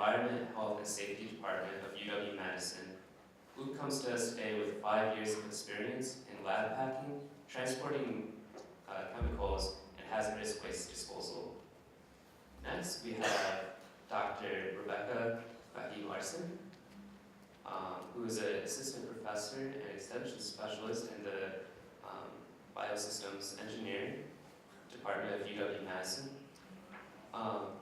Environment, Health, and Safety Department of UW-Madison. Luke comes to us today with 5 years of experience in lab packing, transporting chemicals, and hazardous waste disposal. Next, we have Dr. Rebecca Larson, who is an assistant professor and extension specialist in the Biosystems Engineering Department of UW-Madison.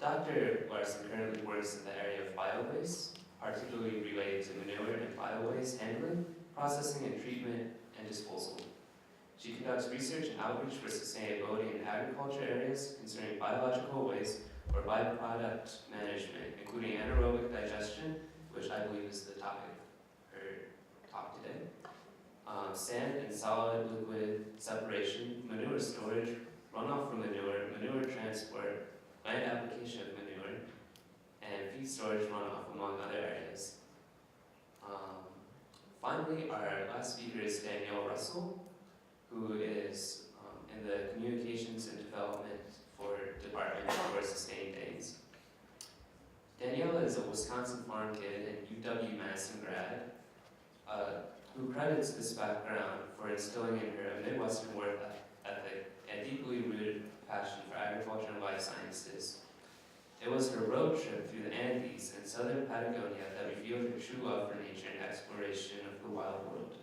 Dr. Larson currently works in the area of bio-waste, particularly related to manure and bio-waste handling, processing and treatment, and disposal. She conducts research and outreach for sustainability in agriculture areas concerning biological waste or byproduct management, including anaerobic digestion, which I believe is the topic of her talk today, sand and solid liquid separation, manure storage, runoff from manure, manure transport, land application of manure, and feed storage runoff, among other areas. Finally, our last speaker is Danielle Russell, who is in the Communications and Development Department for Sustained Things. Danielle is a Wisconsin farm kid and UW-Madison grad, who credits this background for instilling in her a Midwestern work ethic and deeply rooted passion for agriculture and life sciences. It was her road trip through the Andes and southern Patagonia that revealed her true love for nature and exploration of the wild world.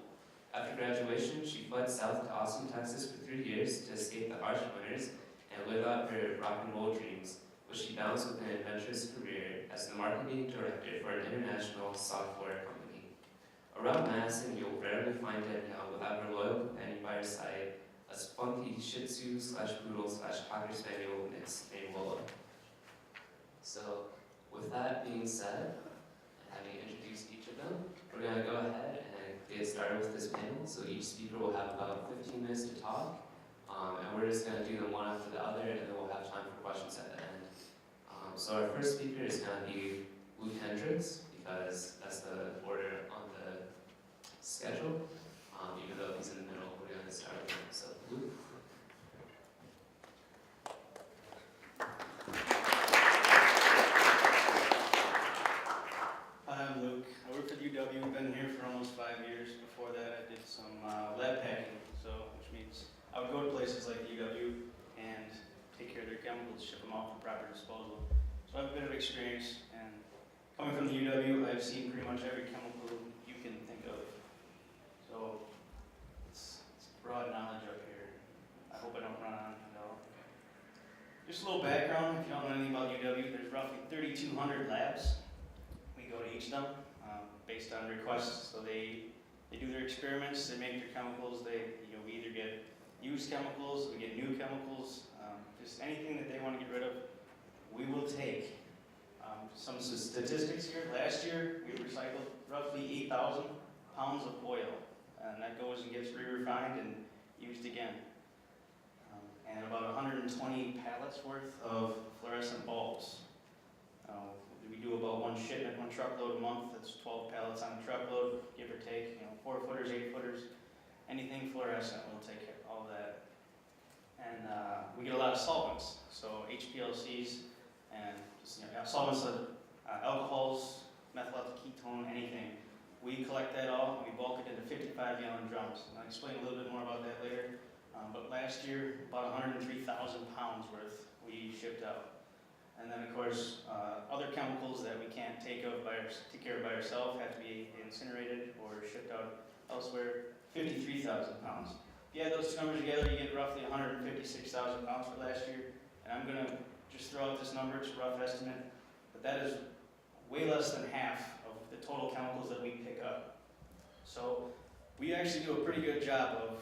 After graduation, she fled south to Austin, Texas for 3 years to escape the harsh winters and live out her rock and roll dreams, which she balanced with an adventurous career as the marketing director for an international software company. Around Madison, you'll rarely find Danielle without her loyal companion by her side, a spunky Shih Tzu / Poodle / Cocker Spaniel mix named Willow. So, with that being said, and having introduced each of them, we're going to go ahead and get started with this panel. So each speaker will have about 15 minutes to talk, and we're just going to do them one after the other, and then we'll have time for questions at the end. So our first speaker is going to be Luke Hendricks, because that's the order on the schedule. Even though he's in the middle, we're going to start with him. So Luke. Hi, I'm Luke. I work for UW. I've been here for almost 5 years. Before that, I did some lab packing, which means I would go to places like UW and take care of their chemicals, ship them off for proper disposal. So I have a bit of experience, and coming from the UW, I've seen pretty much every chemical you can think of. So it's broad knowledge up here. I hope I don't run on at all. Just a little background, if you don't know anything about UW, there's roughly 3,200 labs. We go to each of them based on requests. So they do their experiments, they make their chemicals. We either get used chemicals, we get new chemicals, just anything that they want to get rid of, we will take. Some statistics here. Last year, we recycled roughly 8,000 pounds of oil, and that goes and gets re-refined and used again. And about 120 pallets worth of fluorescent bulbs. We do about one shipment, one truckload a month. That's 12 pallets on a truckload, give or take. 4 footers, 8 footers, anything fluorescent, we'll take care of all of that. And we get a lot of solvents, so HPLCs and solvents of alcohols, methyl ketone, anything. We collect that all and we bulk it into 55-gallon drums. And I'll explain a little bit more about that later. But last year, about 103,000 pounds worth we shipped out. And then, of course, other chemicals that we can't take care of by ourselves have to be incinerated or shipped out elsewhere, 53,000 pounds. If you add those two numbers together, you get roughly 156,000 pounds for last year. And I'm going to just throw out this number, it's a rough estimate, but that is way less than half of the total chemicals that we pick up. So we actually do a pretty good job of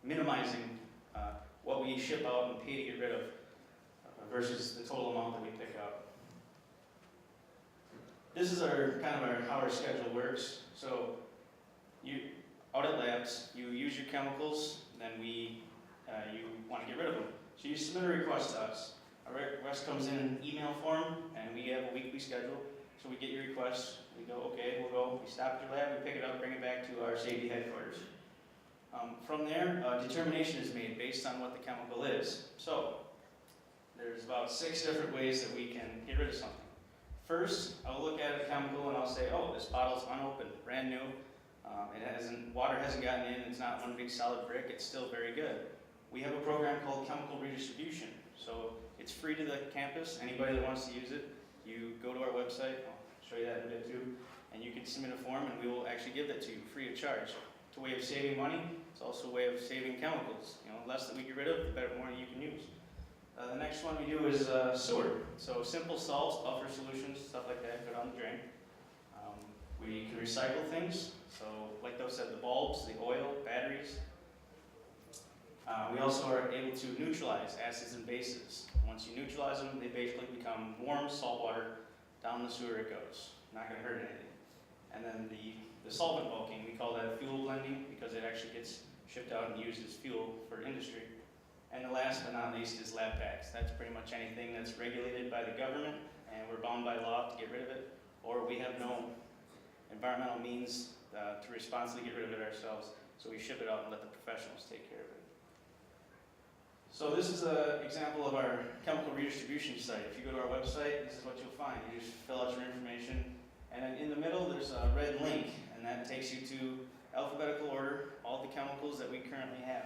minimizing what we ship out and pay to get rid of versus the total amount that we pick up. This is how our schedule works. So you out at labs, you use your chemicals, then you want to get rid of them. So you submit a request to us. A request comes in an email form, and we have a weekly schedule. So we get your request, we go, okay, we'll go, we stop at your lab, we pick it up, bring it back to our safety headquarters. From there, determination is made based on what the chemical is. So there's about 6 different ways that we can get rid of something. First, I'll look at a chemical and I'll say, oh, this bottle's unopened, brand new. Water hasn't gotten in, it's not one big solid brick, it's still very good. We have a program called chemical redistribution. So it's free to the campus, anybody that wants to use it, you go to our website, I'll show you that in a bit too, and you can submit a form and we will actually give that to you free of charge. It's a way of saving money, it's also a way of saving chemicals. You know, less that we get rid of, the better, more you can use. The next one we do is sewer. So simple salts, buffer solutions, stuff like that, go down the drain. We can recycle things, so like those said, the bulbs, the oil, batteries. We also are able to neutralize acids and bases. Once you neutralize them, they basically become warm salt water. Down the sewer it goes. Not going to hurt anything. And then the solvent bulking, we call that fuel blending because it actually gets shipped out and used as fuel for industry. And the last but not least is lab packs. That's pretty much anything that's regulated by the government and we're bound by law to get rid of it, or we have no environmental means to responsibly get rid of it ourselves, so we ship it out and let the professionals take care of it. So this is an example of our chemical redistribution site. If you go to our website, this is what you'll find. You just fill out your information, and then in the middle there's a red link, and that takes you to alphabetical order, all the chemicals that we currently have.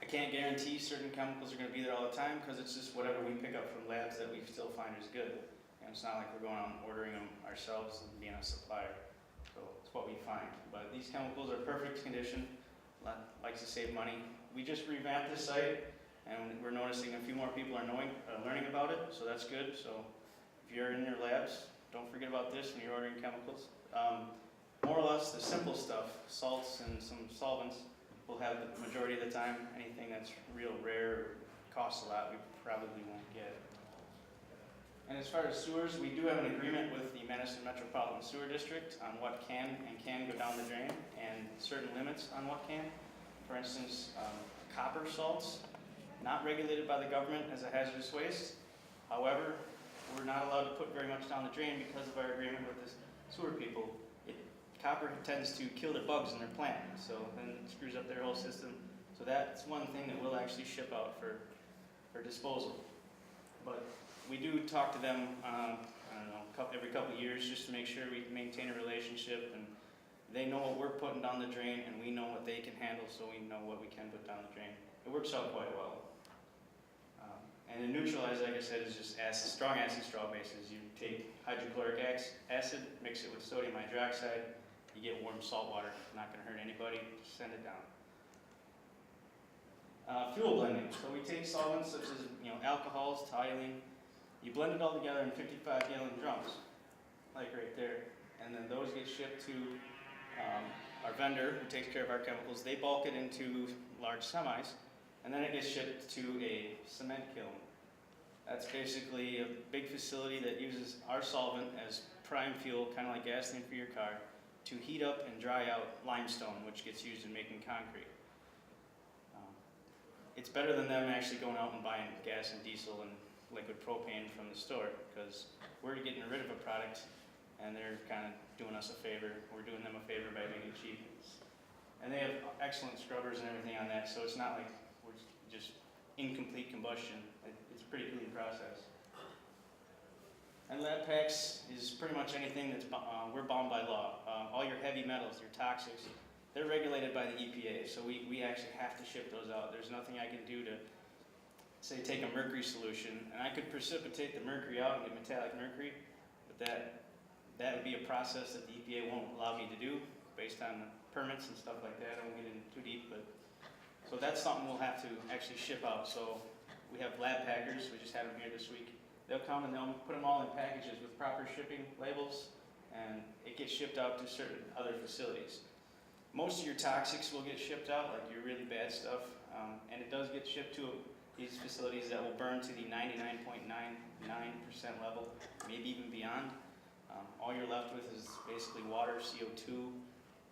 I can't guarantee certain chemicals are going to be there all the time because it's just whatever we pick up from labs that we still find is good. And it's not like we're going out and ordering them ourselves and being a supplier. So it's what we find. But these chemicals are perfect condition, likes to save money. We just revamped this site and we're noticing a few more people are learning about it, so that's good. So if you're in your labs, don't forget about this when you're ordering chemicals. More or less the simple stuff, salts and some solvents, we'll have the majority of the time. Anything that's real rare or costs a lot, we probably won't get. And as far as sewers, we do have an agreement with the Madison Metropolitan Sewer District on what can and can't go down the drain and certain limits on what can. For instance, copper salts, not regulated by the government as a hazardous waste. However, we're not allowed to put very much down the drain because of our agreement with the sewer people. Copper tends to kill the bugs in their plant, so then it screws up their whole system. So that's one thing that we'll actually ship out for disposal. But we do talk to them, I don't know, every couple of years just to make sure we maintain a relationship and they know what we're putting down the drain and we know what they can handle, so we know what we can put down the drain. It works out quite well. And the neutralize, like I said, is just strong acid straw bases. You take hydrochloric acid, mix it with sodium hydroxide, you get warm salt water. Not going to hurt anybody, just send it down. Fuel blending. So we take solvents such as alcohols, toluene, you blend it all together in 55-gallon drums, like right there, and then those get shipped to our vendor who takes care of our chemicals. They bulk it into large semis, and then it gets shipped to a cement kiln. That's basically a big facility that uses our solvent as prime fuel, kind of like gasoline for your car, to heat up and dry out limestone, which gets used in making concrete. It's better than them actually going out and buying gas and diesel and liquid propane from the store, because we're getting rid of a product and they're kind of doing us a favor. We're doing them a favor by making it cheap. And they have excellent scrubbers and everything on that, so it's not like we're just incomplete combustion. It's a pretty clean process. And lab packs is pretty much anything that's, we're bound by law. All your heavy metals, your toxics, they're regulated by the EPA, so we actually have to ship those out. There's nothing I can do to, say, take a mercury solution, and I could precipitate the mercury out and get metallic mercury, but that would be a process that the EPA won't allow me to do based on permits and stuff like that. I won't get in too deep, but so that's something we'll have to actually ship out. So we have lab packers. We just had them here this week. They'll come and they'll put them all in packages with proper shipping labels, and it gets shipped out to certain other facilities. Most of your toxics will get shipped out, like your really bad stuff, and it does get shipped to these facilities that will burn to the 99.99% level, maybe even beyond. All you're left with is basically water, CO2,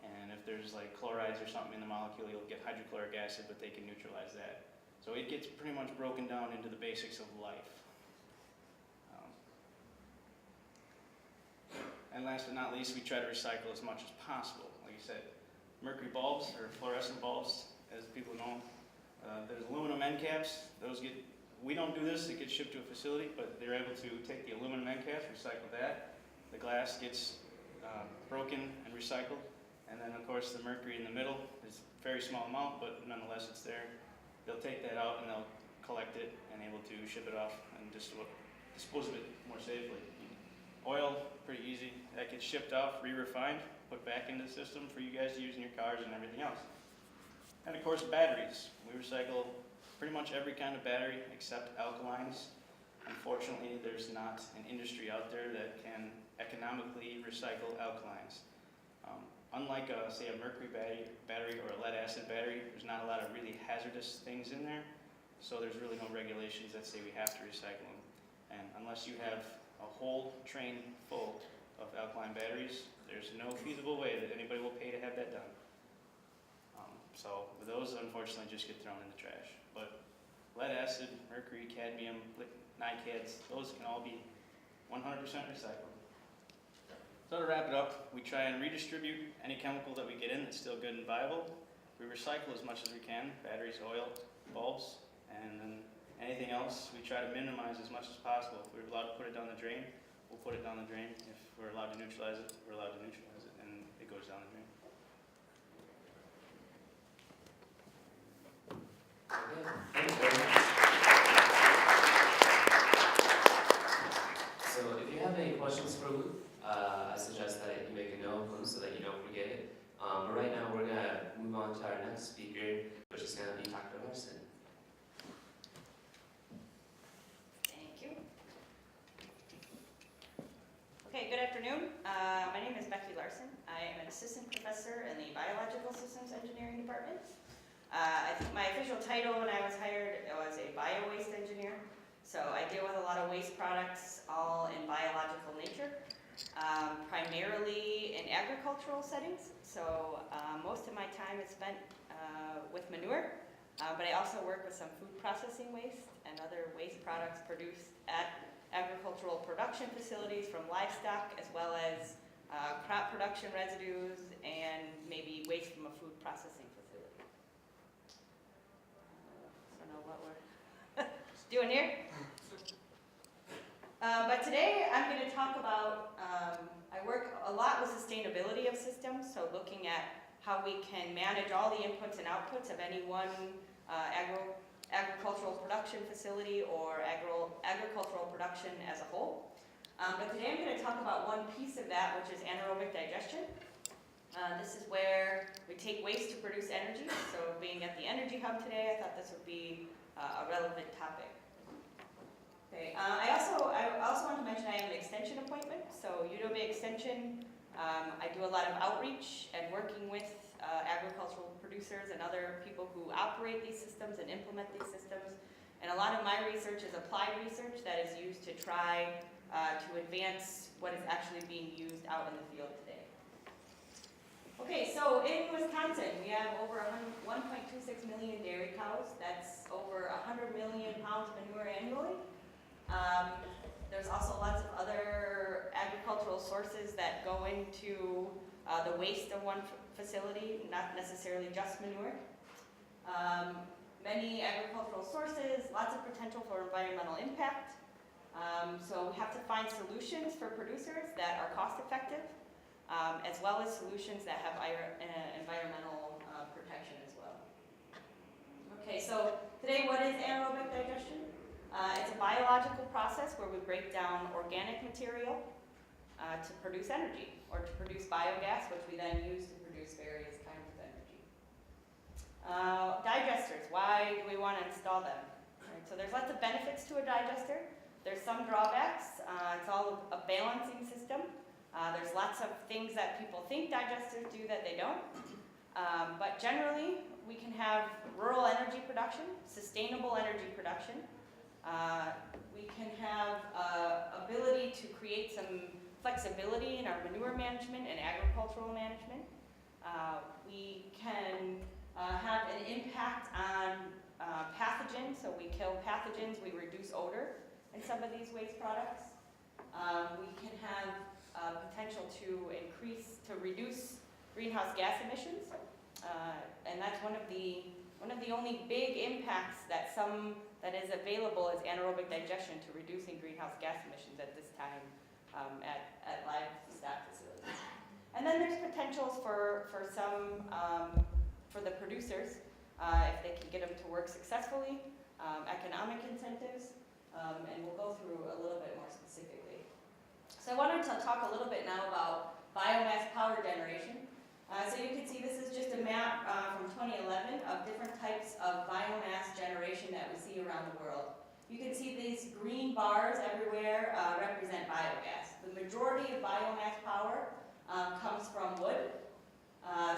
and if there's like chlorides or something in the molecule, you'll get hydrochloric acid, but they can neutralize that. So it gets pretty much broken down into the basics of life. And last but not least, we try to recycle as much as possible. Like you said, mercury bulbs, or fluorescent bulbs, as people know. There's aluminum end caps. Those get we don't do this, it gets shipped to a facility, but they're able to take the aluminum end caps, recycle that. The glass gets broken and recycled. And then of course the mercury in the middle is a very small amount, but nonetheless it's there. They'll take that out and they'll collect it and able to ship it off and dispose of it more safely. Oil, pretty easy. That gets shipped off, re-refined, put back into the system for you guys to use in your cars and everything else. And of course batteries. We recycle pretty much every kind of battery except alkalines. Unfortunately, there's not an industry out there that can economically recycle alkalines. Unlike, say, a mercury battery or a lead acid battery, there's not a lot of really hazardous things in there, so there's really no regulations that say we have to recycle them. And unless you have a whole train full of alkaline batteries, there's no feasible way that anybody will pay to have that done. So those unfortunately just get thrown in the trash. But lead acid, mercury, cadmium, NiCads, those can all be 100% recycled. So to wrap it up, we try and redistribute any chemical that we get in that's still good and viable. We recycle as much as we can, batteries, oil, bulbs, and then anything else we try to minimize as much as possible. If we're allowed to put it down the drain, we'll put it down the drain. If we're allowed to neutralize it, we're allowed to neutralize it, and it goes down the drain. Okay, thanks very much. So if you have any questions for Luke, I suggest that you make a note of them so that you don't forget it. But right now we're going to move on to our next speaker, which is going to be Dr. Larson. Thank you. Okay, good afternoon. My name is Becky Larson. I am an assistant professor in the Biological Systems Engineering Department. I think my official title when I was hired was a bio-waste engineer. So I deal with a lot of waste products, all in biological nature, primarily in agricultural settings. So most of my time is spent with manure, but I also work with some food processing waste and other waste products produced at agricultural production facilities from livestock, as well as crop production residues and maybe waste from a food processing facility. I don't know what we're doing here. But today I'm going to talk about, I work a lot with sustainability of systems, so looking at how we can manage all the inputs and outputs of any one agricultural production facility or agricultural production as a whole. But today I'm going to talk about one piece of that, which is anaerobic digestion. This is where we take waste to produce energy. So being at the Energy Hub today, I thought this would be a relevant topic. Okay. I also want to mention I have an extension appointment. So UW Extension, I do a lot of outreach and working with agricultural producers and other people who operate these systems and implement these systems. And a lot of my research is applied research that is used to try to advance what is actually being used out in the field today. Okay, so in Wisconsin, we have over 1.26 million dairy cows. That's over 100 million pounds of manure annually. There's also lots of other agricultural sources that go into the waste of one facility, not necessarily just manure. Many agricultural sources, lots of potential for environmental impact. So we have to find solutions for producers that are cost effective, as well as solutions that have environmental protection as well. Okay, so today what is anaerobic digestion? It's a biological process where we break down organic material to produce energy, or to produce biogas, which we then use to produce various kinds of energy. Digesters, why do we want to install them? Right, so there's lots of benefits to a digester. There's some drawbacks. It's all a balancing system. There's lots of things that people think digesters do that they don't. But generally, we can have rural energy production, sustainable energy production. We can have ability to create some flexibility in our manure management and agricultural management. We can have an impact on pathogens, so we kill pathogens, we reduce odor in some of these waste products. We can have potential to reduce greenhouse gas emissions, and that's one of the only big impacts that some that is available is anaerobic digestion to reducing greenhouse gas emissions at this time at livestock facilities. And then there's potentials for some, for the producers, if they can get them to work successfully, economic incentives, and we'll go through a little bit more specifically. So I wanted to talk a little bit now about biomass power generation. So you can see this is just a map from 2011 of different types of biomass generation that we see around the world. You can see these green bars everywhere represent biogas. The majority of biomass power comes from wood.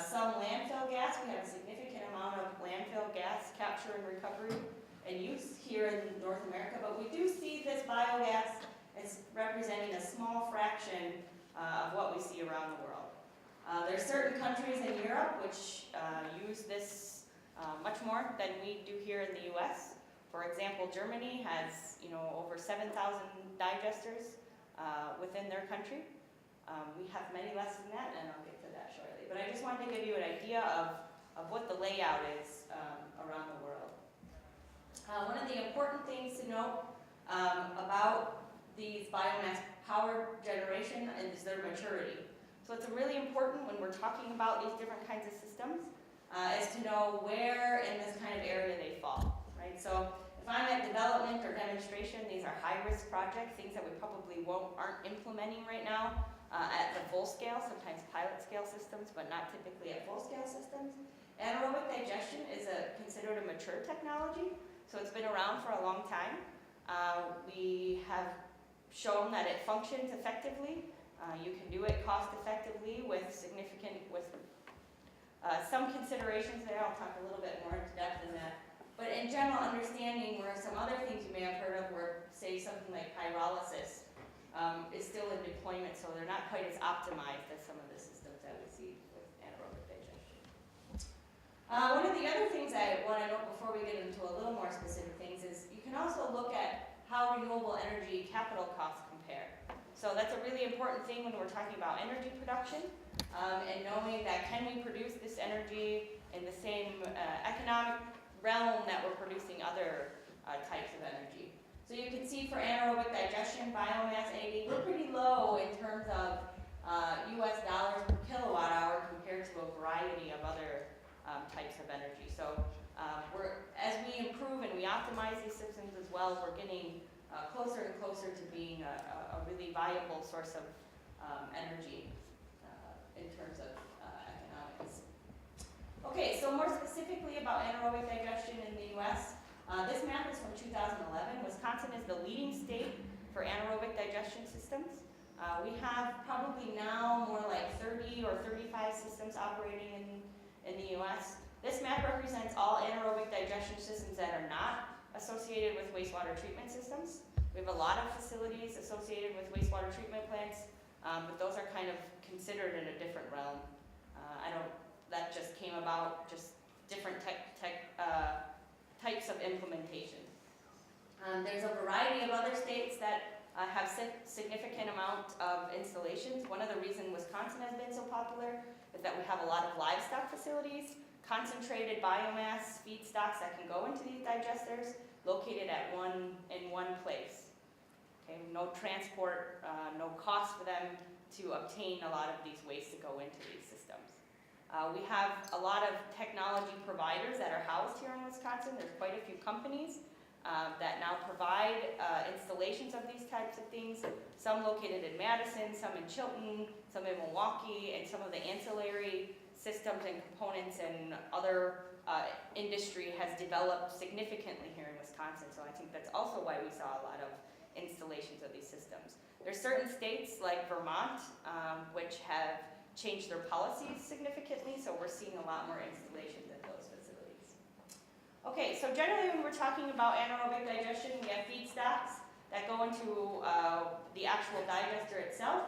Some landfill gas, we have a significant amount of landfill gas capture and recovery and use here in North America, but we do see this biogas as representing a small fraction of what we see around the world. There are certain countries in Europe which use this much more than we do here in the US. For example, Germany has over 7,000 digesters within their country. We have many less than that, and I'll get to that shortly. But I just wanted to give you an idea of what the layout is around the world. One of the important things to note about these biomass power generation is their maturity. So it's really important when we're talking about these different kinds of systems is to know where in this kind of area they fall, right? So if I'm at development or demonstration, these are high-risk projects, things that we probably aren't implementing right now at the full scale, sometimes pilot scale systems, but not typically at full scale systems. Anaerobic digestion is considered a mature technology, so it's been around for a long time. We have shown that it functions effectively. You can do it cost effectively with some considerations there. I'll talk a little bit more into depth in that. But in general understanding, where some other things you may have heard of were, say, something like pyrolysis is still in deployment, so they're not quite as optimized as some of the systems that we see with anaerobic digestion. One of the other things I want to note before we get into a little more specific things is you can also look at how renewable energy capital costs compare. So that's a really important thing when we're talking about energy production and knowing that can we produce this energy in the same economic realm that we're producing other types of energy. So you can see for anaerobic digestion, biomass AD, we're pretty low in terms of US dollars per kilowatt hour compared to a variety of other types of energy. So as we improve and we optimize these systems as well, we're getting closer and closer to being a really viable source of energy in terms of economics. Okay, so more specifically about anaerobic digestion in the US, this map is from 2011. Wisconsin is the leading state for anaerobic digestion systems. We have probably now more like 30 or 35 systems operating in the US. This map represents all anaerobic digestion systems that are not associated with wastewater treatment systems. We have a lot of facilities associated with wastewater treatment plants, but those are kind of considered in a different realm. That just came about, just different types of implementation. There's a variety of other states that have significant amount of installations. One of the reasons Wisconsin has been so popular is that we have a lot of livestock facilities, concentrated biomass feedstocks that can go into these digesters, located in one place. Okay, no transport, no cost for them to obtain a lot of these wastes to go into these systems. We have a lot of technology providers that are housed here in Wisconsin. There's quite a few companies that now provide installations of these types of things, some located in Madison, some in Chilton, some in Milwaukee, and some of the ancillary systems and components and other industry has developed significantly here in Wisconsin. So I think that's also why we saw a lot of installations of these systems. There's certain states like Vermont, which have changed their policies significantly, so we're seeing a lot more installations at those facilities. Okay, so generally when we're talking about anaerobic digestion, we have feedstocks that go into the actual digester itself,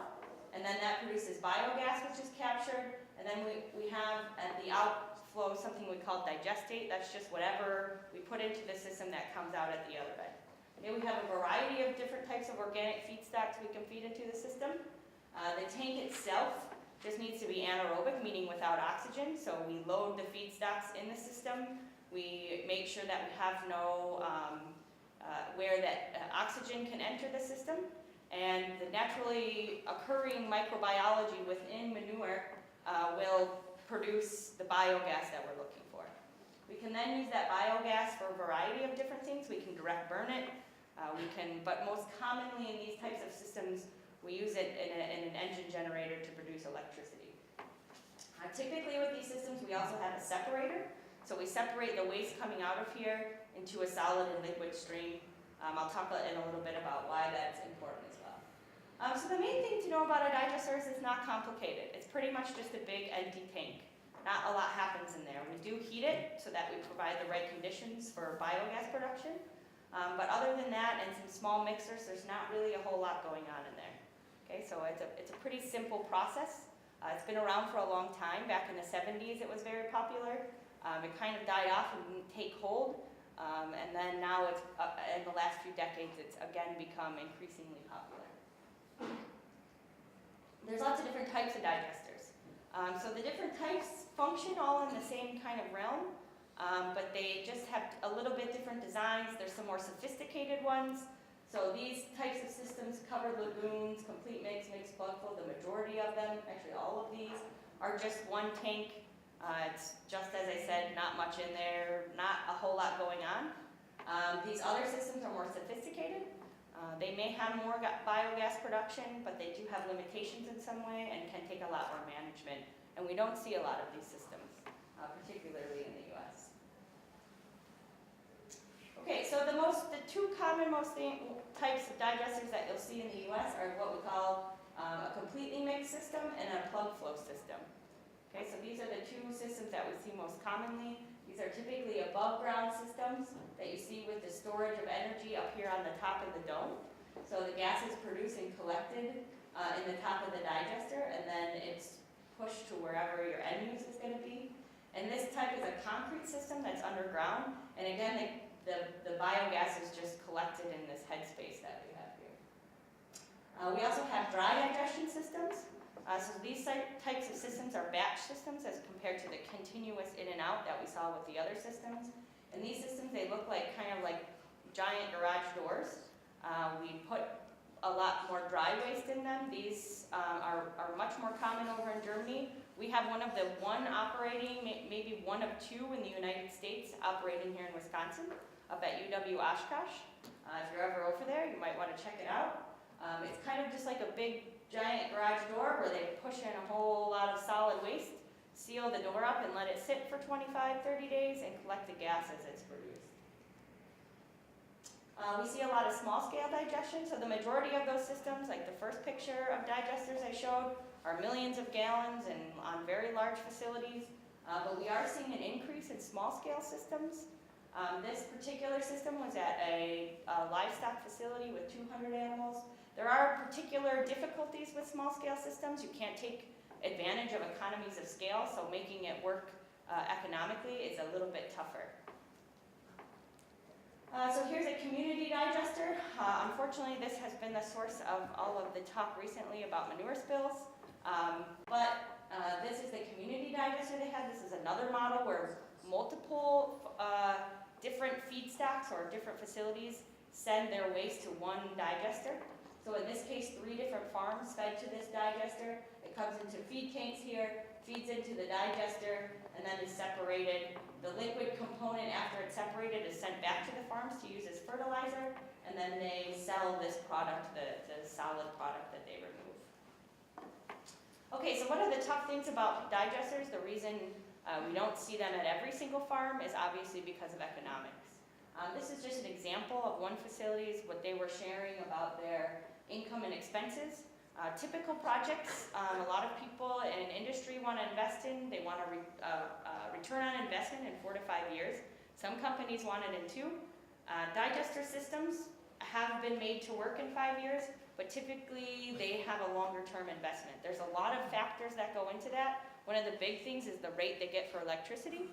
and then that produces biogas, which is captured, and then we have at the outflow something we call digestate. That's just whatever we put into the system that comes out at the other end. Okay, we have a variety of different types of organic feedstocks we can feed into the system. The tank itself just needs to be anaerobic, meaning without oxygen. So we load the feedstocks in the system. We make sure that we have no where that oxygen can enter the system, and the naturally occurring microbiology within manure will produce the biogas that we're looking for. We can then use that biogas for a variety of different things. We can direct burn it, but most commonly in these types of systems, we use it in an engine generator to produce electricity. Typically with these systems, we also have a separator. So we separate the waste coming out of here into a solid and liquid stream. I'll talk in a little bit about why that's important as well. So the main thing to know about a digester is it's not complicated. It's pretty much just a big empty tank. Not a lot happens in there. We do heat it so that we provide the right conditions for biogas production. But other than that, and some small mixers, there's not really a whole lot going on in there. Okay, so it's a pretty simple process. It's been around for a long time. Back in the 70s, it was very popular. It kind of died off and didn't take hold. And then now it's, in the last few decades, it's again become increasingly popular. There's lots of different types of digesters. So the different types function all in the same kind of realm, but they just have a little bit different designs. There's some more sophisticated ones. So these types of systems, covered lagoons, complete mix, mixed plug flow, the majority of them, actually all of these, are just one tank. It's just as I said, not much in there, not a whole lot going on. These other systems are more sophisticated. They may have more biogas production, but they do have limitations in some way and can take a lot more management. And we don't see a lot of these systems, particularly in the US. Okay, so the two common types of digesters that you'll see in the US are what we call a completely mixed system and a plug flow system. Okay, so these are the two systems that we see most commonly. These are typically above ground systems that you see with the storage of energy up here on the top of the dome. So the gas is produced and collected in the top of the digester, and then it's pushed to wherever your end use is going to be. And this type is a concrete system that's underground, and again, the biogas is just collected in this headspace that we have here. We also have dry digestion systems. So these types of systems are batch systems as compared to the continuous in and out that we saw with the other systems. And these systems, they look like kind of like giant garage doors. We put a lot more dry waste in them. These are much more common over in Germany. We have one operating, maybe one of two in the United States operating here in Wisconsin, up at UW Oshkosh. If you're ever over there, you might want to check it out. It's kind of just like a big giant garage door where they push in a whole lot of solid waste, seal the door up and let it sit for 25, 30 days and collect the gas as it's produced. We see a lot of small scale digestion, so the majority of those systems, like the first picture of digesters I showed, are millions of gallons and on very large facilities, but we are seeing an increase in small scale systems. This particular system was at a livestock facility with 200 animals. There are particular difficulties with small scale systems. You can't take advantage of economies of scale, so making it work economically is a little bit tougher. So here's a community digester. Unfortunately, this has been the source of all of the talk recently about manure spills. This is the community digester they had. This is another model where multiple different feedstocks or different facilities send their waste to one digester. So in this case, 3 different farms fed to this digester. It comes into feed tanks here, feeds into the digester, and then is separated. The liquid component, after it's separated, is sent back to the farms to use as fertilizer, and then they sell this product, the solid product that they remove. Okay, so one of the tough things about digesters, the reason we don't see them at every single farm is obviously because of economics. This is just an example of one facility's what they were sharing about their income and expenses. Typical projects, a lot of people in industry want to invest in. They want a return on investment in 4 to 5 years. Some companies want it in 2. Digester systems have been made to work in 5 years, but typically they have a longer term investment. There's a lot of factors that go into that. One of the big things is the rate they get for electricity.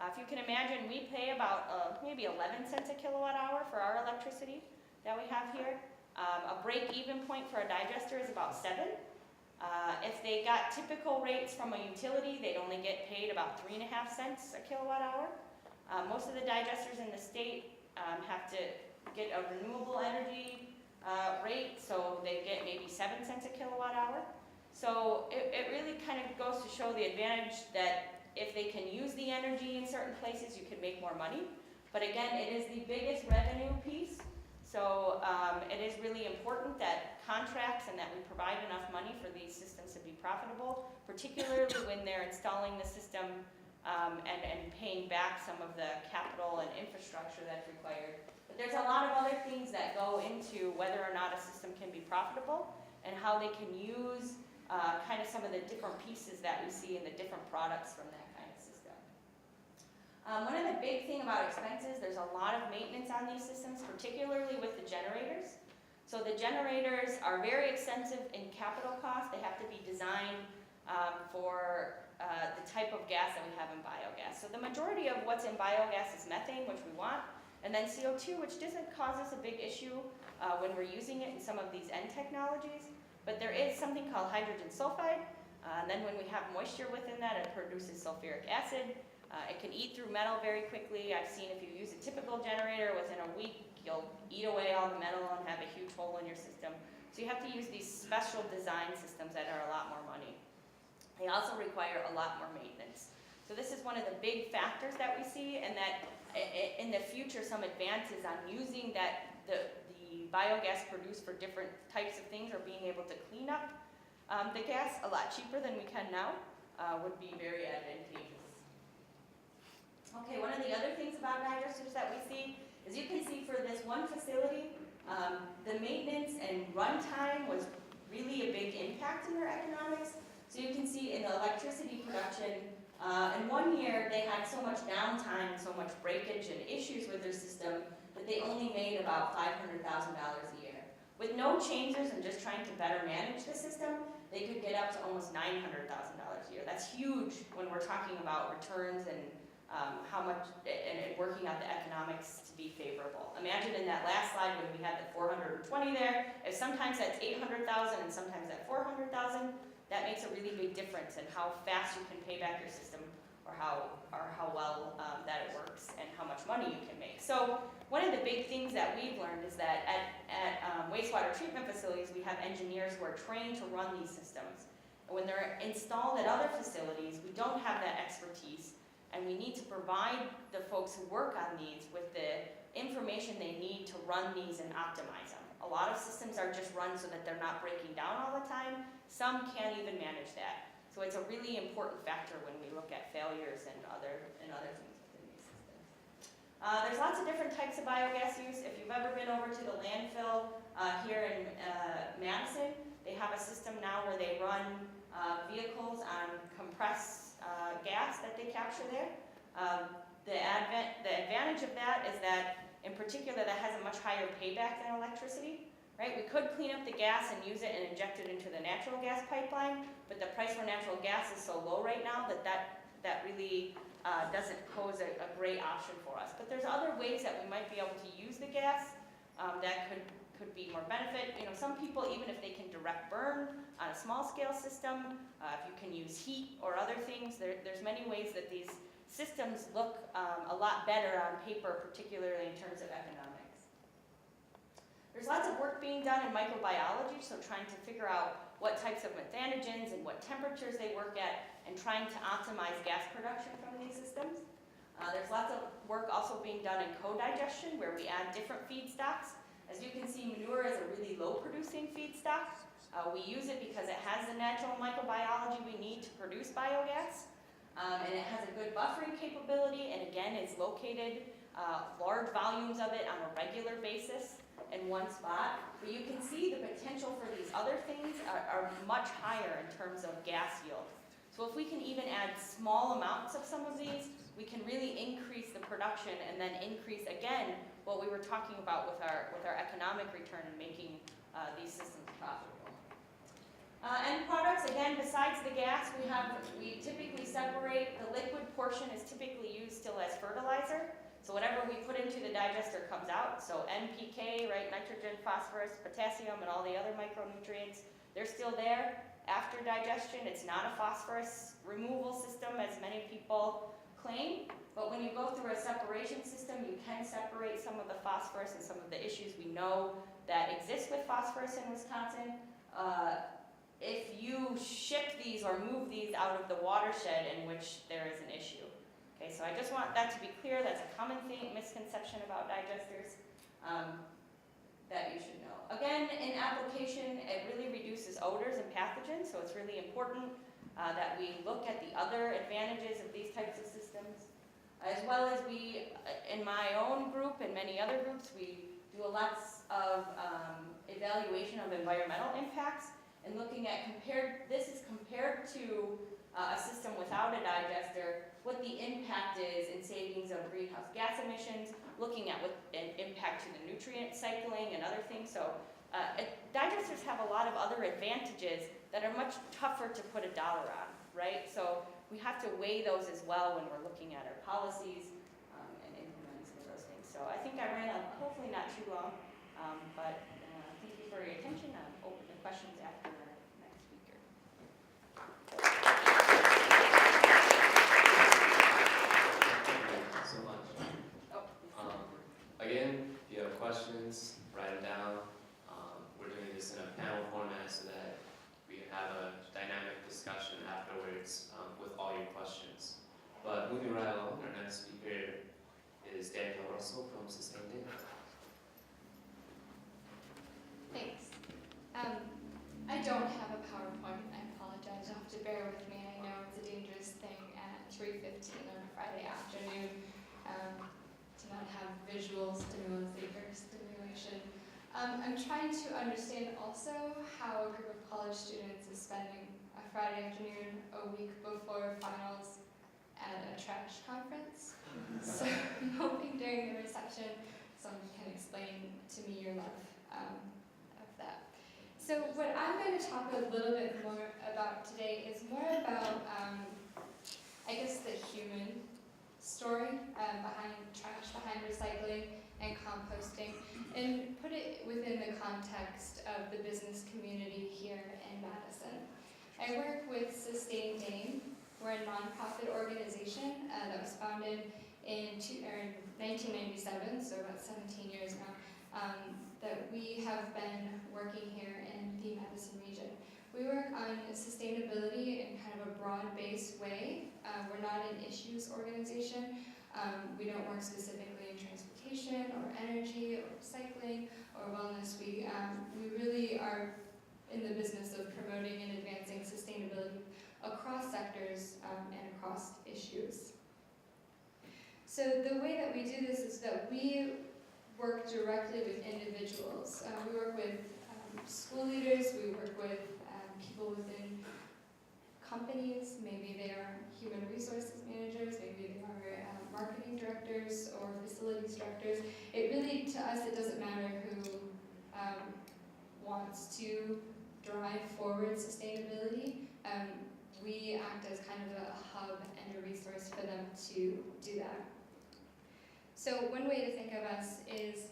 If you can imagine, we pay about maybe 11 cents a kilowatt hour for our electricity that we have here. A break-even point for a digester is about 7. If they got typical rates from a utility, they'd only get paid about 3.5 cents a kilowatt hour. Most of the digesters in the state have to get a renewable energy rate, so they get maybe 7 cents a kilowatt hour. So it really kind of goes to show the advantage that if they can use the energy in certain places, you can make more money. But again, it is the biggest revenue piece. So it is really important that contracts and that we provide enough money for these systems to be profitable, particularly when they're installing the system and paying back some of the capital and infrastructure that's required. But there's a lot of other things that go into whether or not a system can be profitable and how they can use kind of some of the different pieces that we see in the different products from that kind of system. One of the big thing about expenses, there's a lot of maintenance on these systems, particularly with the generators. So the generators are very expensive in capital cost. They have to be designed for the type of gas that we have in biogas. So the majority of what's in biogas is methane, which we want, and then CO2, which doesn't cause us a big issue when we're using it in some of these end technologies. But there is something called hydrogen sulfide. And then when we have moisture within that, it produces sulfuric acid. It can eat through metal very quickly. I've seen if you use a typical generator, within a week, you'll eat away all the metal and have a huge hole in your system. So you have to use these special design systems that are a lot more money. They also require a lot more maintenance. So this is one of the big factors that we see, and that in the future, some advances on using that the biogas produced for different types of things, or being able to clean up the gas a lot cheaper than we can now, would be very advantageous. Okay, one of the other things about digesters that we see is, you can see for this one facility, the maintenance and runtime was really a big impact in their economics. So you can see in the electricity production, in 1 year they had so much downtime, so much breakage and issues with their system that they only made about $500,000 a year. With no changes and just trying to better manage the system, they could get up to almost $900,000 a year. That's huge when we're talking about returns and how much, and working out the economics to be favorable. Imagine in that last slide when we had the 420 there, if sometimes that's 800,000 and sometimes that's 400,000, that makes a really big difference in how fast you can pay back your system, or how well that it works, and how much money you can make. So one of the big things that we've learned is that at wastewater treatment facilities, we have engineers who are trained to run these systems. And when they're installed at other facilities, we don't have that expertise, and we need to provide the folks who work on these with the information they need to run these and optimize them. A lot of systems are just run so that they're not breaking down all the time. Some can't even manage that. So it's a really important factor when we look at failures and other things within these systems. There's lots of different types of biogas use. If you've ever been over to the landfill here in Madison, they have a system now where they run vehicles on compressed gas that they capture there. The advantage of that is that, in particular, that has a much higher payback than electricity. Right? We could clean up the gas and use it and inject it into the natural gas pipeline, but the price for natural gas is so low right now that really doesn't pose a great option for us. But there's other ways that we might be able to use the gas that could be more benefit. You know, some people, even if they can direct burn on a small scale system, if you can use heat or other things, there's many ways that these systems look a lot better on paper, particularly in terms of economics. There's lots of work being done in microbiology, so trying to figure out what types of methanogens and what temperatures they work at, and trying to optimize gas production from these systems. There's lots of work also being done in co-digestion, where we add different feedstocks. As you can see, manure is a really low-producing feedstock. We use it because it has the natural microbiology we need to produce biogas, and it has a good buffering capability, and again, it's located large volumes of it on a regular basis in one spot. But you can see the potential for these other things are much higher in terms of gas yield. So if we can even add small amounts of some of these, we can really increase the production, and then increase, again, what we were talking about with our economic return and making these systems profitable. End products, again, besides the gas, we typically separate. The liquid portion is typically used still as fertilizer. So whatever we put into the digester comes out. So NPK, right, nitrogen, phosphorus, potassium, and all the other micronutrients, they're still there after digestion. It's not a phosphorus removal system, as many people claim, but when you go through a separation system, you can separate some of the phosphorus and some of the issues we know that exist with phosphorus in Wisconsin. If you ship these or move these out of the watershed in which there is an issue. Okay, so I just want that to be clear. That's a common misconception about digesters that you should know. Again, in application, it really reduces odors and pathogens, so it's really important that we look at the other advantages of these types of systems. As well as we, in my own group and many other groups, we do lots of evaluation of environmental impacts and looking at this is compared to a system without a digester, what the impact is in savings of greenhouse gas emissions, looking at what an impact to the nutrient cycling and other things. So digesters have a lot of other advantages that are much tougher to put a dollar on, right? So we have to weigh those as well when we're looking at our policies and implementing some of those things. So I think I ran on, hopefully not too long, but thank you for your attention. I'm open to questions after our next speaker. Thank you so much. Again, if you have questions, write them down. We're doing this in a panel format so that we have a dynamic discussion afterwards with all your questions. But moving right along, our next speaker is Danielle Russell from Sustain Data. Thanks. I don't have a PowerPoint. I apologize. You'll have to bear with me. I know it's a dangerous thing at 3:15 on a Friday afternoon to not have visual stimulation. I'm trying to understand also how a group of college students is spending a Friday afternoon a week before finals at a trash conference. So I'm hoping during the reception someone can explain to me your love of that. So what I'm going to talk a little bit more about today is more about, I guess, the human story behind trash, behind recycling and composting, and put it within the context of the business community here in Madison. I work with Sustain Dane. We're a nonprofit organization that was founded in 1997, so about 17 years now, that we have been working here in the Madison region. We work on sustainability in kind of a broad-based way. We're not an issues organization. We don't work specifically in transportation or energy or recycling or wellness. We really are in the business of promoting and advancing sustainability across sectors and across issues. So the way that we do this is that we work directly with individuals. We work with school leaders, we work with people within companies, maybe they are human resources managers, maybe they are marketing directors or facilities directors. It really, to us, it doesn't matter who wants to drive forward sustainability. We act as kind of a hub and a resource for them to do that. So one way to think of us is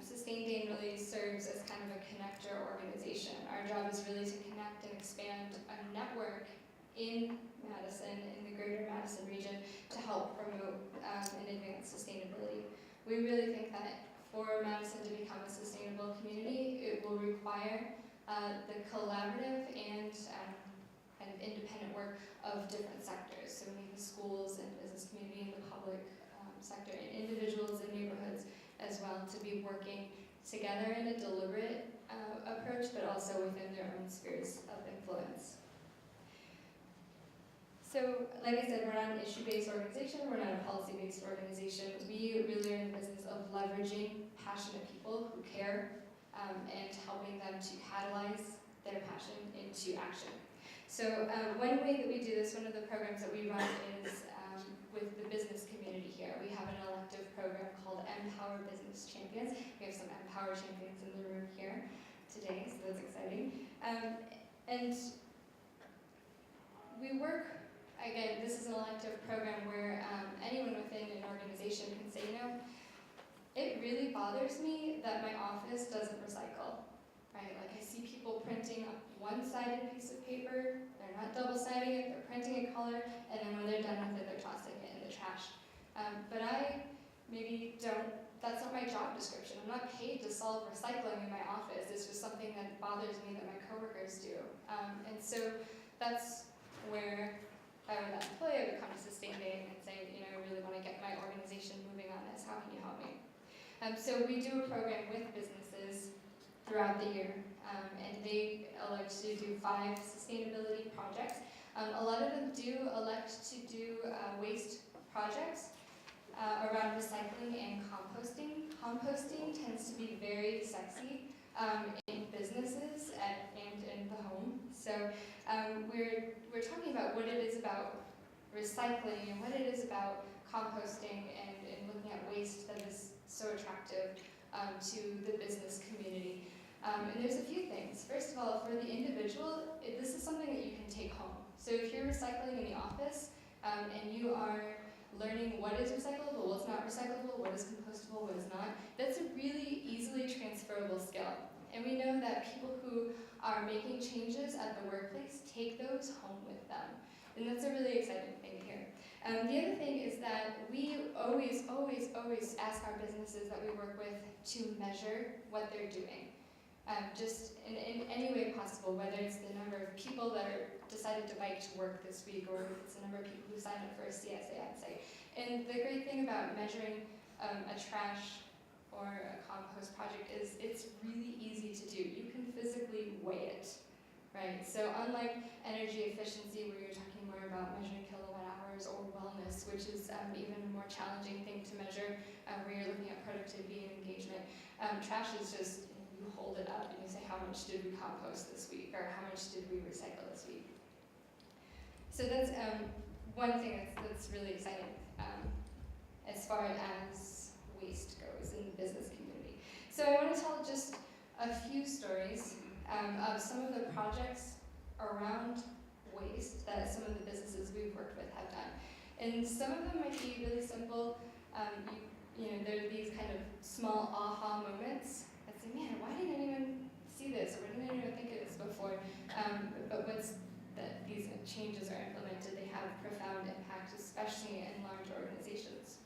Sustain Dane really serves as kind of a connector organization. Our job is really to connect and expand a network in Madison, in the greater Madison region, to help promote and advance sustainability. We really think that for Madison to become a sustainable community, it will require the collaborative and kind of independent work of different sectors. So we need the schools and business community and the public sector and individuals and neighborhoods as well to be working together in a deliberate approach, but also within their own spheres of influence. So, like I said, we're not an issue-based organization, we're not a policy-based organization. We really are in the business of leveraging passionate people who care and helping them to catalyze their passion into action. So one way that we do this, one of the programs that we run is with the business community here. We have an elective program called Empower Business Champions. We have some Empower Champions in the room here today, so that's exciting. And we work, again, this is an elective program where anyone within an organization can say, you know, it really bothers me that my office doesn't recycle, right? Like I see people printing a one-sided piece of paper, they're not double-siding it, they're printing a color, and then when they're done with it, they're tossing it in the the trash. But I maybe don't, that's not my job description. I'm not paid to solve recycling in my office. It's just something that bothers me that my coworkers do. And so that's where if I were that employee, I would come to Sustain Day and say, you know, I really want to get my organization moving on this. How can you help me? So we do a program with businesses throughout the year, and they elect to do 5 sustainability projects. A lot of them do elect to do waste projects around recycling and composting. Composting tends to be very sexy in businesses and in the home. So we're talking about what it is about recycling and what it is about composting and looking at waste that is so attractive to the business community. And there's a few things. First of all, for the individual, this is something that you can take home. So if you're recycling in the office and you are learning what is recyclable, what's not recyclable, what is compostable, what is not, that's a really easily transferable skill. And we know that people who are making changes at the workplace take those home with them. And that's a really exciting thing to hear. The other thing is that we always ask our businesses that we work with to measure what they're doing. Just in any way possible, whether it's the number of people that are decided to bike to work this week, or if it's the number of people who signed up for a CSA, I'd say. And the great thing about measuring a trash or a compost project is it's really easy to do. You can physically weigh it, right? So unlike energy efficiency, where you're talking more about measuring kilowatt hours, or wellness, which is even a more challenging thing to measure, where you're looking at productivity and engagement, trash is just, you hold it up and you say, how much did we compost this week, or how much did we recycle this week? So that's one thing that's really exciting as far as waste goes in the business community. So I want to tell just a few stories of some of the projects around waste that some of the businesses we've worked with have done. And some of them might be really simple. You know, there are these kind of small aha moments that say, man, why didn't anyone see this? Or why didn't anyone think of this before? But once these changes are implemented, they have profound impact, especially in large organizations.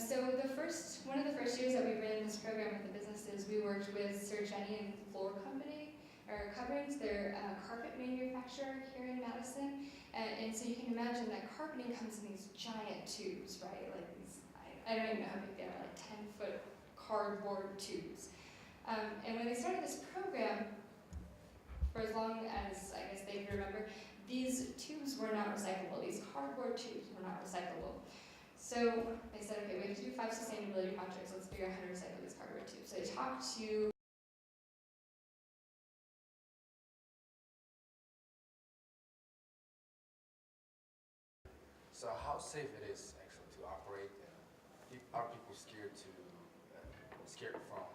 So one of the first years that we ran this program with the businesses, we worked with Sir Jenny and Floor Company, or Coverings. They're a carpet manufacturer here in Madison. And so you can imagine that carpeting comes in these giant tubes, right? Like these, I don't even know how big they are, like 10-foot cardboard tubes. And when they started this program, for as long as I guess they can remember, these tubes were not recyclable. These cardboard tubes were not recyclable. So they said, okay, we have to do 5 sustainability projects. Let's figure out how to recycle these cardboard tubes. So they talked to So how safe it is actually to operate, and are people scared from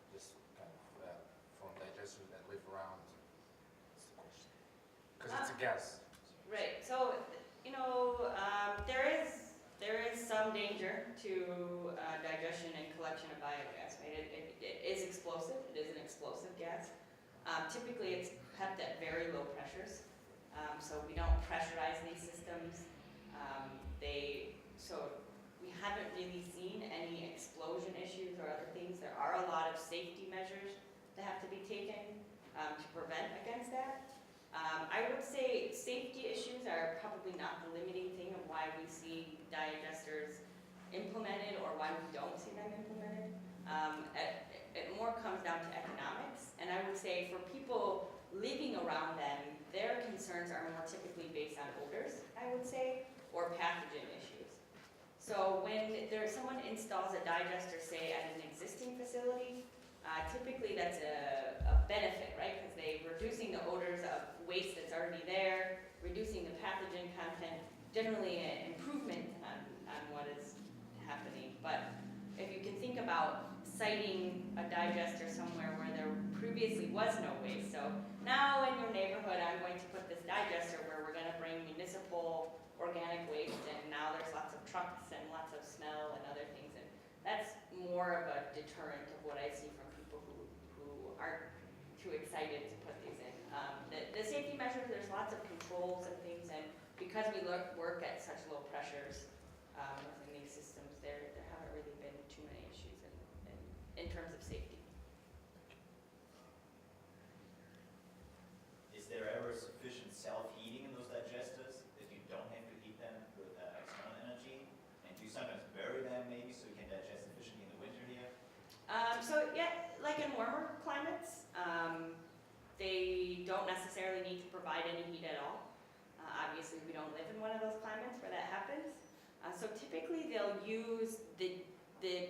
just kind of from digesters that live around? That's the question. Because it's a gas. Right. So, you know, there is some danger to digestion and collection of biogas. Right? It is explosive. It is an explosive gas. Typically, it's kept at very low pressures, so we don't pressurize these systems. So we haven't really seen any explosion issues or other things. There are a lot of safety measures that have to be taken to prevent against that. I would say safety issues are probably not the limiting thing of why we see digesters implemented or why we don't see them implemented. It more comes down to economics, and I would say for people living around them, their concerns are more typically based on odors, I would say, or pathogen issues. So when someone installs a digester, say at an existing facility, typically that's a benefit, right? Because they're reducing the odors of waste that's already there, reducing the pathogen content, generally an improvement on what is happening. But if you can think about siting a digester somewhere where there previously was no waste, so now in your neighborhood I'm going to put this digester where we're going to bring municipal organic waste, and now there's lots of trucks and lots of smell and other things, and that's more of a deterrent of what I see from people who aren't too excited to put these in. The safety measures, there's lots of controls and things, and because we work at such low pressures, within these systems, there haven't really been too many issues in terms of safety. Is there ever sufficient self-heating in those digesters that you don't have to heat them with external energy? And do you sometimes bury them maybe so you can digest efficiently in the winter here? So yeah, like in warmer climates, they don't necessarily need to provide any heat at all. Obviously, we don't live in one of those climates where that happens. So typically, they'll use the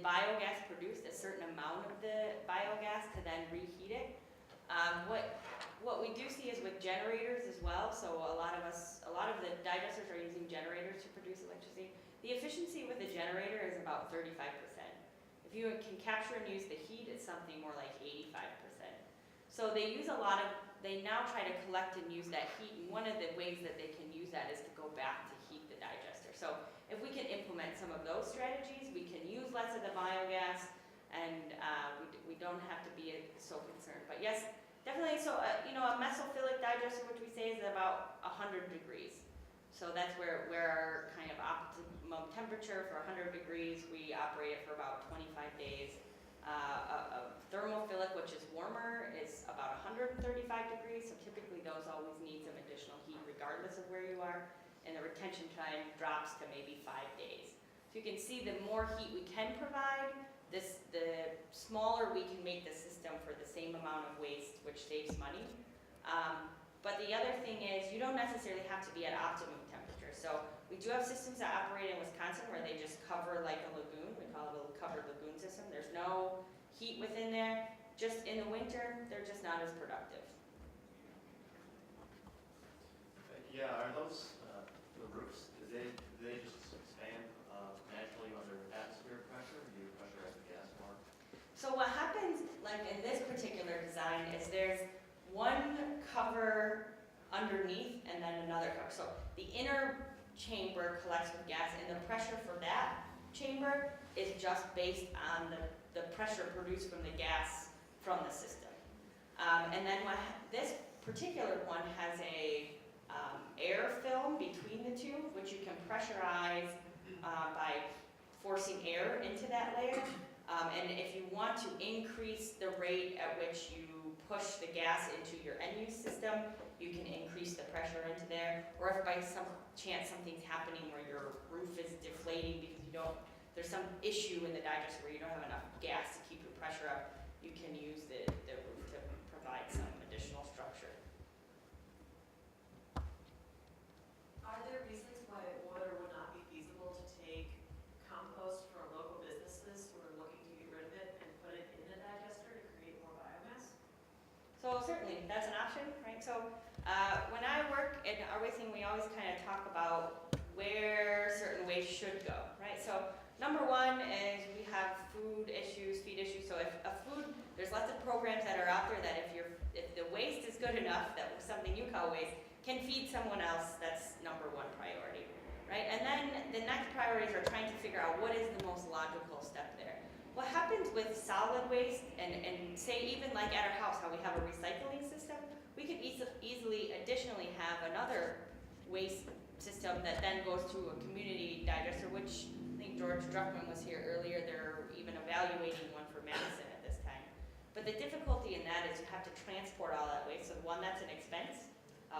biogas produced, a certain amount of the biogas, to then reheat it. What we do see is with generators as well. So a lot of the digesters are using generators to produce electricity. The efficiency with a generator is about 35%. If you can capture and use the heat, it's something more like 85%. So they now try to collect and use that heat, and one of the ways that they can use that is to go back to heat the digester. So if we can implement some of those strategies, we can use less of the biogas, and we don't have to be so concerned. But yes, definitely, so a mesophilic digester, which we say is about 100 degrees. So that's where our kind of optimum temperature for 100 degrees, we operate it for about 25 days. A thermophilic, which is warmer, is about 135 degrees, so typically those always need some additional heat regardless of where you are, and the retention time drops to maybe 5 days. So you can see the more heat we can provide, the smaller we can make the system for the same amount of waste, which saves money. But the other thing is, you don't necessarily have to be at optimum temperature. So we do have systems that operate in Wisconsin where they just cover like a lagoon. We call it a covered lagoon system. There's no heat within there. Just in the winter, they're just not as productive. Yeah, are those, the roofs, do they just expand naturally under atmospheric pressure, or do you pressurize the gas more? So what happens, like in this particular design, is there's one cover underneath and then another cover. So the inner chamber collects with gas, and the pressure for that chamber is just based on the pressure produced from the gas from the system. And then this particular one has a air film between the two, which you can pressurize by forcing air into that layer. And if you want to increase the rate at which you push the gas into your end-use system, you can increase the pressure into there. Or if by some chance something's happening where your roof is deflating because there's some issue in the digester where you don't have enough gas to keep your pressure up, you can use the roof to provide some additional structure. Are there reasons why it would or would not be feasible to take compost from local businesses who are looking to get rid of it and put it in the digester to create more biomass? So certainly, that's an option, right? So when I work in our wasting, we always kind of talk about where certain waste should go, right? So number one is we have food issues, feed issues. So if there's lots of programs that are out there that if the waste is good enough, that something you call waste, can feed someone else, that's number one priority, right? And then the next priorities are trying to figure out what is the most logical step there. What happens with solid waste, and say even like at our house, how we have a recycling system, we could easily additionally have another waste system that then goes to a community digester, which I think George Druckmann was here earlier. They're even evaluating one for Madison at this time. But the difficulty in that is you have to transport all that waste. So one, that's an expense.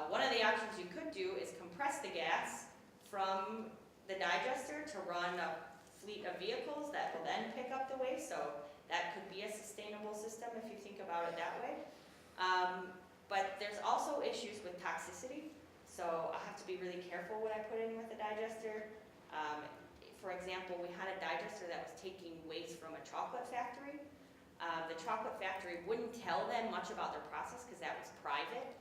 One of the options you could do is compress the gas from the digester to run a fleet of vehicles that will then pick up the waste. So that could be a sustainable system if you think about it that way. But there's also issues with toxicity. So I have to be really careful what I put in with the digester. For example, we had a digester that was taking waste from a chocolate factory. The chocolate factory wouldn't tell them much about their process because that was private.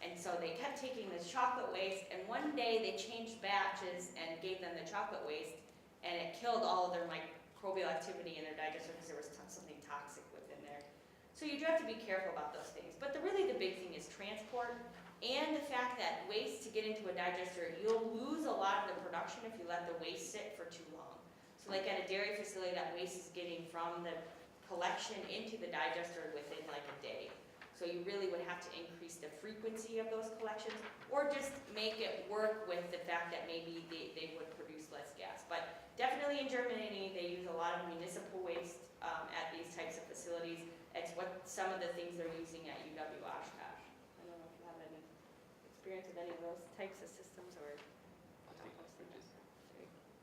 And so they kept taking this chocolate waste, and one day they changed batches and gave them the chocolate waste, and it killed all of their microbial activity in their digester because there was something toxic within there. So you do have to be careful about those things. But really the big thing is transport, and the fact that waste to get into a digester, you'll lose a lot of the production if you let the waste sit for too long. So like at a dairy facility, that waste is getting from the collection into the digester within like a day. So you really would have to increase the frequency of those collections, or just make it work with the fact that maybe they would produce less gas. But definitely in Germany, they use a lot of municipal waste at these types of facilities. It's what some of the things they're using at UW Oshkosh. I don't know if you have any experience with any of those types of systems or I'll take those composting.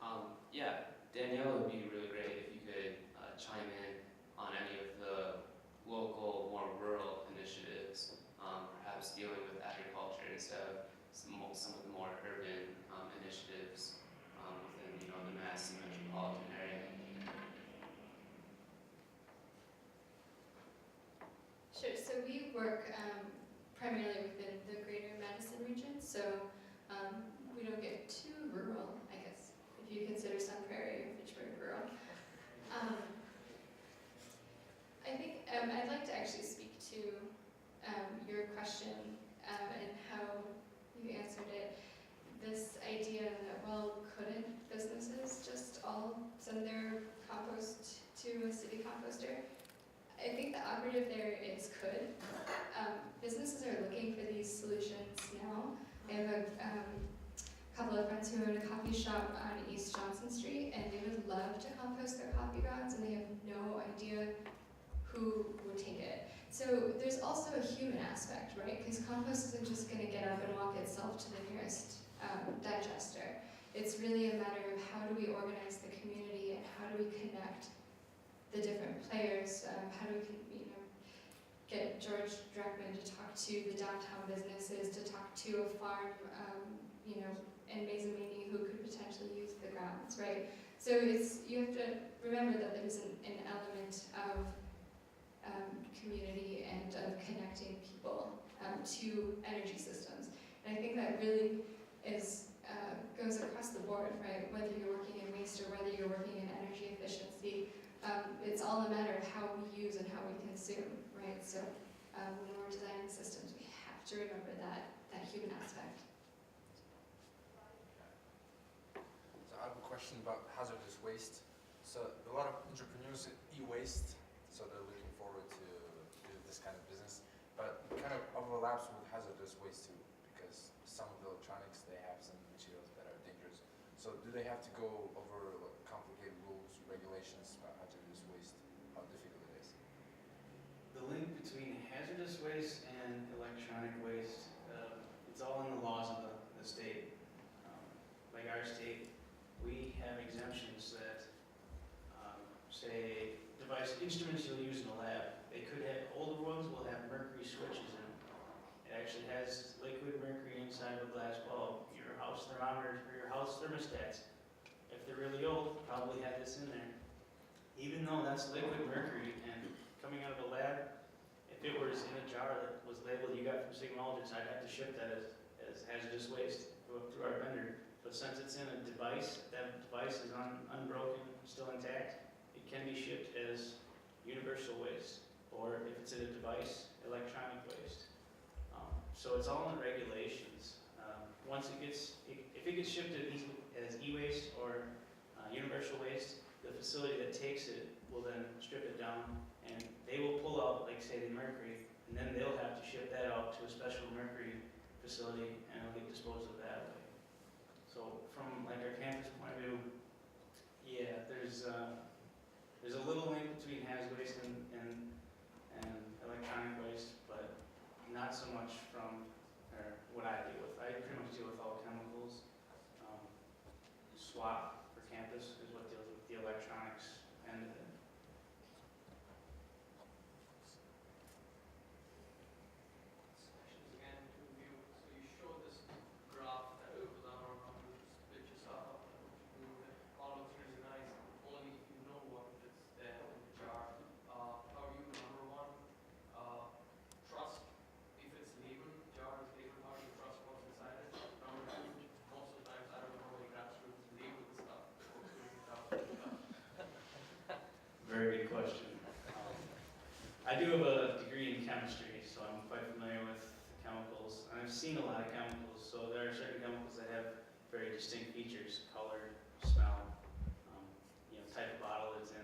bridges. Yeah, Danielle, it would be really great if you could chime in on any of the local, more rural initiatives, perhaps dealing with agriculture instead of some of the more urban initiatives within, you know, the Madison metropolitan area. Sure, so we work primarily within the greater Madison region, so we don't get too rural, I guess, if you consider Sun Prairie or Fitchburg rural. I think I'd like to actually speak to your question and how you answered it. This idea that, well, couldn't businesses just all send their compost to a city composter? I think the operative there is could. Businesses are looking for these solutions now. I have a couple of friends who own a coffee shop on East Johnson Street, and they would love to compost their coffee grounds, and they have no idea who would take it. So there's also a human aspect, right? Because compost isn't just going to get up and walk itself to the nearest digester. It's really a matter of how do we organize the community and how do we connect the different players. How do we, get George Dreckman to talk to the downtown businesses, to talk to a farm, in Mazamani who could potentially use the grounds, right? So you have to remember that there's an element of community and of connecting people to energy systems. And I think that really goes across the board, right? Whether you're working in waste or whether you're working in energy efficiency, it's all a matter of how we use and how we consume, right? So when we're designing systems, we have to remember that human aspect. So I have a question about hazardous waste. So a lot of entrepreneurs e-waste, so they're looking forward to do this kind of business, but it kind of overlaps with hazardous waste too, because some of the electronics, they have some materials that are dangerous. So do they have to go over like complicated rules, regulations about hazardous waste, how difficult it is? The link between hazardous waste and electronic waste, it's all in the laws of the state. Like our state, we have exemptions that say device instruments you'll use in a lab. They could have, older ones will have mercury switches in them. It actually has liquid mercury inside of a glass bulb. Your house thermometers or your house thermostats, if they're really old, probably have this in there. Even though that's liquid mercury and coming out of a lab, if it was in a jar that was labeled you got from Sigma-Aldrich, I'd have to ship that as hazardous waste through our vendor. But since it's in a device, that device is unbroken, still intact, it can be shipped as universal waste, or if it's in a device, electronic waste. So it's all in the regulations. Once it gets, if it gets shipped as e-waste or universal waste, the facility that takes it will then strip it down, and they will pull out, like say, the mercury, and then they'll have to ship that out to a special mercury facility, and it'll get disposed of that way. So from like our campus point of view, yeah, there's a little link between hazardous waste and electronic waste, but not so much from what I deal with. I pretty much deal with all chemicals. SWAP for campus is what deals with the electronics end of it. Questions again to you. So you showed this graph that it was on our computer, split yourself up and do it. All looks really nice, only if you know what is there in the jar. How are you, number one, trust if it's labeled, jar is labeled, how do you trust what's inside it? Number two, most of the times I don't know the grassroots label the stuff before putting it out. Very good question. I do have a degree in chemistry, so I'm quite familiar with chemicals. And I've seen a lot of chemicals, so there are certain chemicals that have very distinct features, color, smell, type of bottle it's in.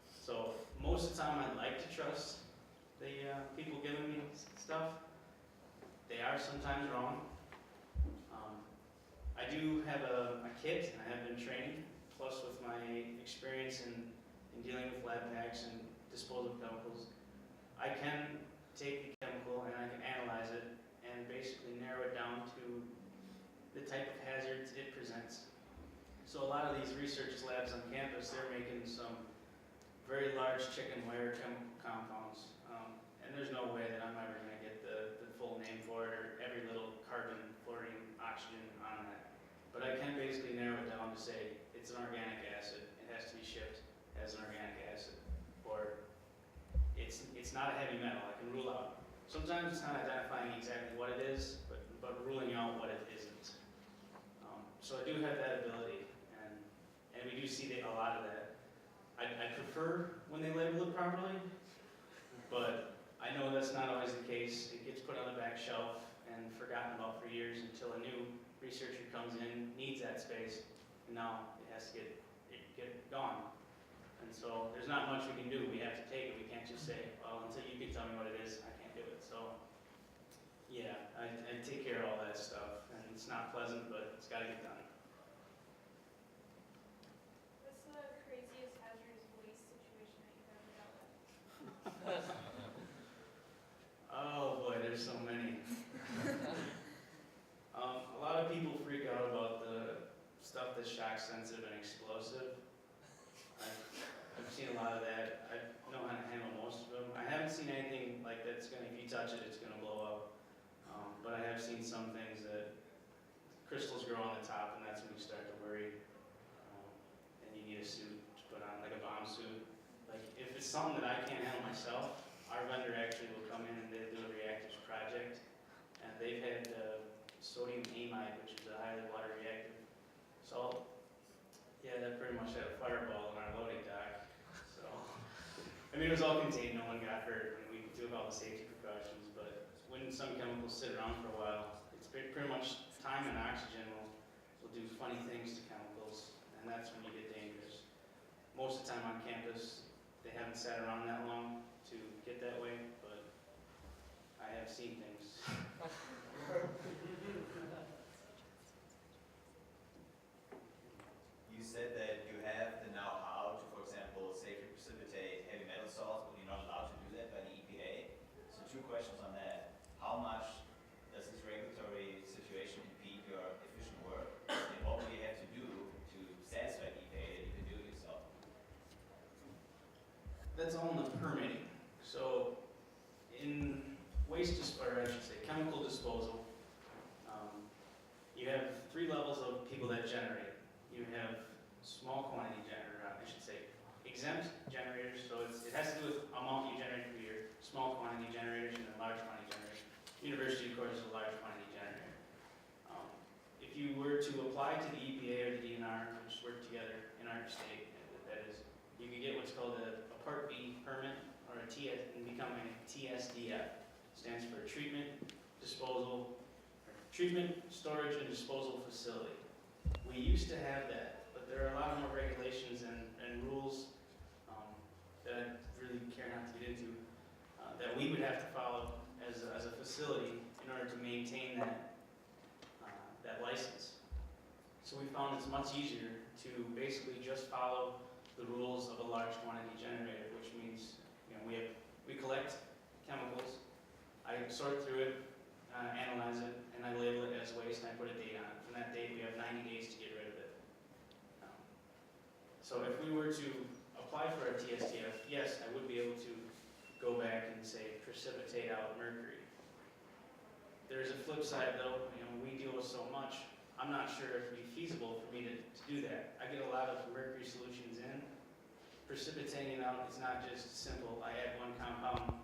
So most of the time I like to trust the people giving me stuff. They are sometimes wrong. I do have a kit, and I have been trained plus with my experience in dealing with lab packs and disposal chemicals, I can take the chemical and I can analyze it and basically narrow it down to the type of hazards it presents. So a lot of these research labs on campus, they're making some very large chicken wire chemical compounds. And there's no way that I'm ever going to get the full name for it or every little carbon, fluorine, oxygen on that. But I can basically narrow it down to say it's an organic acid, it has to be shipped as an organic acid, or it's not a heavy metal, I can rule out. Sometimes it's not identifying exactly what it is, but ruling out what it isn't. So I do have that ability, and we do see a lot of that. I prefer when they label it properly, but I know that's not always the case. It gets put on the back shelf and forgotten about for years until a new researcher comes in, needs that space, and now it has to get gone. And so there's not much we can do. We have to take it. We can't just say, well, until you can tell me what it is, I can't do it. So yeah, I take care of all that stuff, and it's not pleasant, but it's got to get done. What's the craziest hazardous waste situation that you've ever dealt with? Oh boy, there's so many. A lot of people freak out about the stuff that's shock sensitive and explosive. I've seen a lot of that. I know how to handle most of them. I haven't seen anything like that's gonna, if you touch it, it's gonna blow up. But I have seen some things that crystals grow on the top, and that's when you start to worry. And you need a suit to put on, like a bomb suit. Like if it's something that I can't handle myself, our vendor actually will come in and they'll do a reactives project, and they've had sodium amide, which is a highly water reactive salt. Yeah, that pretty much had a fireball in our loading dock. So, I mean, it was all contained, no one got hurt, and we took all the safety precautions, but when some chemicals sit around for a while, it's pretty much time and oxygen will do funny things to chemicals, and that's when you get dangerous. Most of the time on campus, they haven't sat around that long to get that way, but I have seen things. You said that you have the know-how to, for example, safely precipitate heavy metal salts, but you're not allowed to do that by the EPA. So 2 questions on that. How much does this regulatory situation impede your efficient work? And what will you have to do to satisfy the EPA that you can do it yourself? That's all in the permitting. So in or I should say chemical disposal, you have 3 levels of people that generate. You have small quantity exempt generators, so it has to do with amount you generate per year, small quantity generators and then large quantity generators. University, of course, is a large quantity generator. If you were to apply to the EPA or the DNR, which work together in our state, that is, you could get what's called a Part B permit or a TS and become a TSDF. Stands for Treatment, Storage, and Disposal Facility. We used to have that, but there are a lot more regulations and rules that I really care not to get into that we would have to follow as a facility in order to maintain that license. So we found it's much easier to basically just follow the rules of a large quantity generator, which means we collect chemicals, I sort through it, analyze it, and I label it as waste, and I put a date on it. From that date, we have 90 days to get rid of it. So if we were to apply for a TSDF, yes, I would be able to go back and say precipitate out mercury. There's a flip side though, we deal with so much, I'm not sure if it'd be feasible for me to do that. I get a lot of mercury solutions in. Precipitating it out is not just simple, I add one compound